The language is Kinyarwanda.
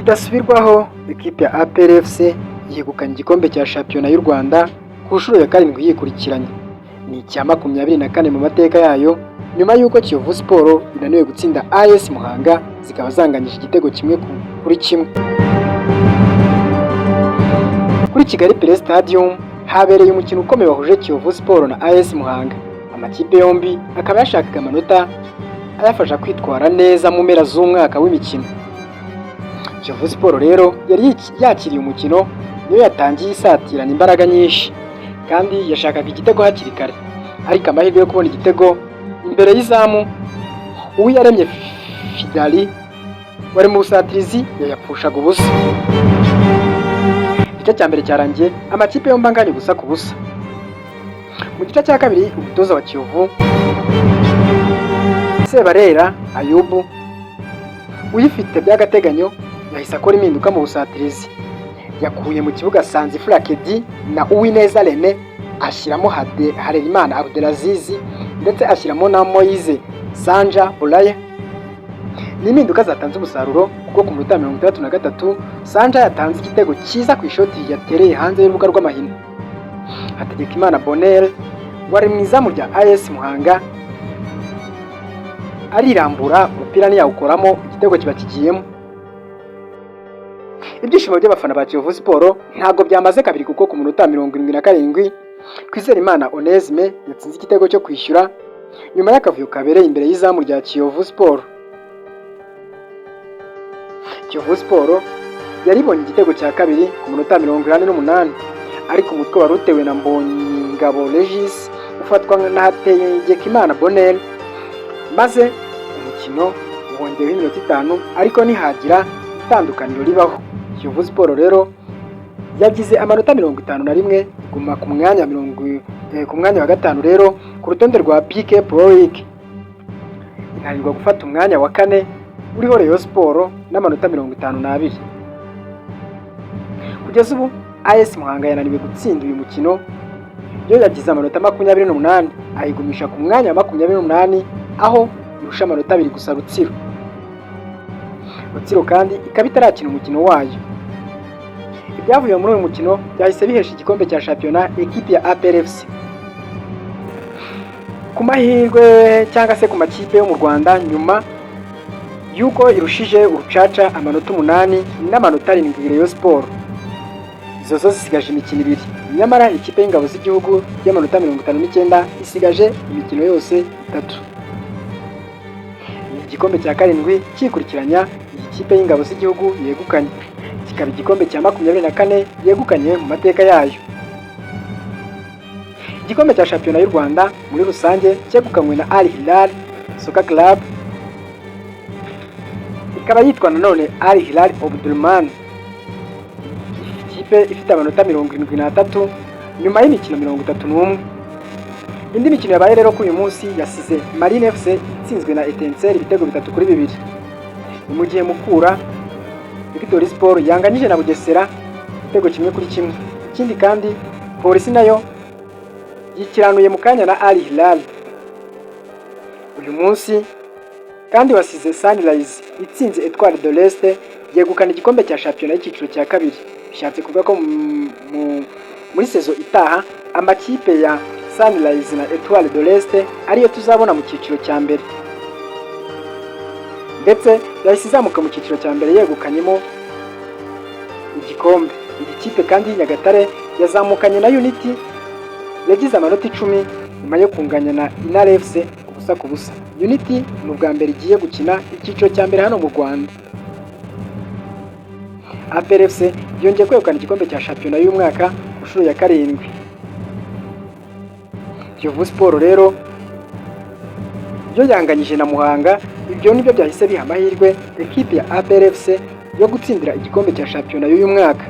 bidasubirwaho ekipe ya APR FC yegukanye igikombe cya shampiyona y'u Rwanda ku nshuro ya 7 yikurikiranye. Ni icya 24 mu mateka yayo nyuma y'uko Kiyovu Sport inaniwe gutsinda AS Muhanga zikaba zanganyije igitego kimwe kuri kimwe. Kuri Kigali Play Stadium habereye umukino ukomeye wahuje Kiyovu Sport na AS Muhanga. Amakipe yombi akaba yashakaga amanota ayafasha kwitwara neza mu mpera z'umwaka w'imikino. Kiyovu Sport rero yari yakiriye umukino niyo yatangiye isatirana imbaraga nyinshi kandi yashakaga igitego hakiri kare, ariko amahirwe yo kubona igitego imbere y'izamu Uwiyaremye Fidali wari mu busatirizi yayapfushaga ubusa. Igice cya mbere cyarangiye amakipe yombi anganya gusa ku busa. Mu gice cya kabiri umutoza wa Kiyovu Sebarera Ayubu uyifite by'agateganyo yahise akora impinduka mu busatirizi. Yakuye mu kibuga Sanzi Flakedi na Uwineza Rene, ashyiramo Harerimana Abdelaziz ndetse ashyiramo na Moise Sanja Bulaya. Ni impinduka zatanze umusaruro kuko ku minota 63 Sanja yatanze igitego cyiza ku ishoti yatereye hanze y'urubuga rw'amahina. Hategekimana Bonheur wari mu izamu rya AS Muhanga arirambura umupira ntiyawukoramo, igitego kiba kigiyemo. Ibyishimo by'abafana ba Kiyovu Sport ntabwo byamaze kabiri kuko ku minota 77 Kwizerimana Onesme yatsinze igitego cyo kwishyura nyuma y'akavuyo kabereye imbere y'izamu rya Kiyovu Sport. Kiyovu Sport yaribonye igitego cya kabiri ku minota 88 ariko umutwe wari utewe na Mbonyingabo Regis ufatwa na Hategekimana Bonheur, maze umukino wongewe iminota 5 ariko ntihagira itandukaniro ribaho. Kiyovu Sport rero yagize amanota 51 iguma ku mwanya wa gatanu rero ku rutonde rwa BK Pro League. Inanirwa gufata umwanya wa 4 uriho Rayon Sport n'amanota 52. Kugeza ubu AS Muhanga yananiwe gutsinda uyu mukino, yo yagize amanota 28 ayigumisha ku mwanya wa 28 aho irusha amanota 2 gusa Rutsiro. Rutsiro kandi ikaba itarakina umukino wayo. Ibyavuye muri uyu mukino byahise bihesha igikombe cya shampiyona ekipe ya APR FC. Ku mahirwe cyangwa se ku makipe yo mu Rwanda nyuma yuko irushije urucaca amanota 8 n'amanota 7 Rayon Sport, izo zose zisigaje imikino 2. Nyamara ikipe y'ingabo z'igihugu y'amanota 59 isigaje imikino yose 3. Igikombe cya 7 kikurikiranya ikipe y'ingabo z'igihugu yegukanye, kikaba igikombe cya 24 yegukanye mu mateka yayo. Igikombe cya shampiyona y'u Rwanda muri rusange cyegukanywe na Al Hilal Soccer Club, ikaba yitwa nanone Al Hilal Omdurman. Ikipe ifite amanota 73 nyuma y'imikino 31. Indi mikino yabaye rero kuri uyu munsi yasize Marine FC itsinzwe na Etincelle ibitego 3-2. Mu gihe Mukura Victory Sport yanganyije na Bugesera igitego 1-1. Ikindi kandi Polisi nayo yikiranuye mu kanya na Al Hilal. Uyu munsi kandi wasize Sunrise itsinze Etoile de l'Est yegukana igikombe cya shampiyona y'icyiciro cya 2. Bishatse kuvuga ko muri sezo itaha amakipe ya Sunrise na Etoile de l'Est ariyo tuzabona mu cyiciro cya mbere, ndetse yahise izamuka mu cyiciro cya mbere yegukanyemo igikombe. Iyi kipe kandi Nyagatare yazamukanye na Unity yagize amanota 10 nyuma yo kunganya na Intare FC ubusa ku busa. Unity ni ubwa mbere igiye gukina icyiciro cya mbere hano mu Rwanda. APR FC yongeye kwegukana igikombe cya shampiyona y'umwaka ku nshuro ya 7. Kiyovu Sport rero yo yanganyije na Muhanga, ibyo nibyo byahise biha amahirwe ekipe ya APR FC yo gutsindira igikombe cya shampiyona y'uyu mwaka.